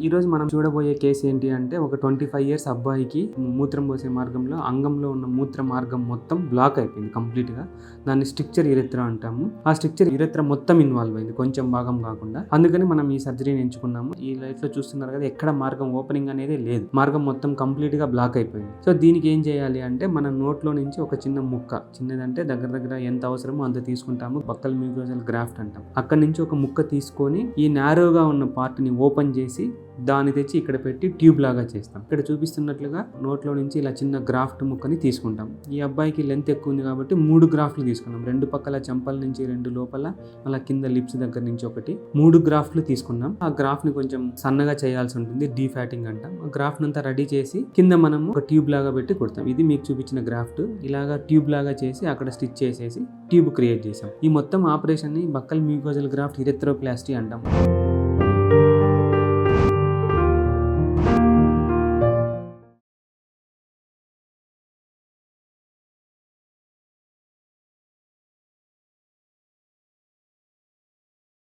ఈ రోజు మనం చూడబోయే కేసు ఏంటి అంటే ఒక 25 years అబ్బాయికి మూత్రం పోసే మార్గంలో అంగంలో ఉన్న మూత్ర మార్గం మొత్తం బ్లాక్ అయిపోయింది కంప్లీట్ గా. దాన్ని స్ట్రిక్చర్ యురెత్రా అంటాము. ఆ స్ట్రిక్చర్ యురెత్రా మొత్తం ఇన్వాల్వ్ అయింది, కొంచెం భాగం కాకుండా. అందుకని మనం ఈ సర్జరీని ఎంచుకున్నాము. ఈ లైట్ లో చూస్తున్నారు కదా, ఎక్కడ మార్గం ఓపెనింగ్ అనేది లేదు, మార్గం మొత్తం కంప్లీట్ గా బ్లాక్ అయిపోయింది. సో దీనికి ఏం చేయాలి అంటే మన నోట్లో నుంచి ఒక చిన్న ముక్క, చిన్నదంటే దగ్గర దగ్గర ఎంత అవసరమో అంత తీసుకుంటాము, బక్కల్ మ్యూకోజల్ గ్రాఫ్ట్ అంటాం. అక్కడ నుంచి ఒక ముక్క తీసుకొని ఈ నారోగా ఉన్న పార్ట్ ని ఓపెన్ చేసి దాన్ని తెచ్చి ఇక్కడ పెట్టి ట్యూబ్ లాగా చేస్తాం. ఇక్కడ చూపిస్తున్నట్లుగా నోట్లో నుంచి ఇలా చిన్న గ్రాఫ్ట్ ముక్కని తీసుకుంటాం. ఈ అబ్బాయికి లెంత్ ఎక్కువ ఉంది కాబట్టి 3 గ్రాఫ్ట్లు తీసుకున్నాం. 2 పక్కల చెంపల నుంచి 2 లోపల, అలా కింద లిప్స్ దగ్గర నుంచి ఒకటి, 3 గ్రాఫ్ట్లు తీసుకున్నాం. ఆ గ్రాఫ్ట్ ని కొంచెం సన్నగా చేయాల్సి ఉంటుంది, డీఫాటింగ్ అంటాం. ఆ గ్రాఫ్ట్ అంతా రెడీ చేసి కింద మనం ఒక ట్యూబ్ లాగా పెట్టి కుడతాం. ఇది మీకు చూపించిన గ్రాఫ్ట్. ఇలాగా ట్యూబ్ లాగా చేసి అక్కడ స్టిచ్ చేసేసి ట్యూబ్ క్రియేట్ చేసాం. ఈ మొత్తం ఆపరేషన్ ని బక్కల్ మ్యూకోజల్ గ్రాఫ్ట్ యురెథ్రోప్లాస్టీ అంటాం.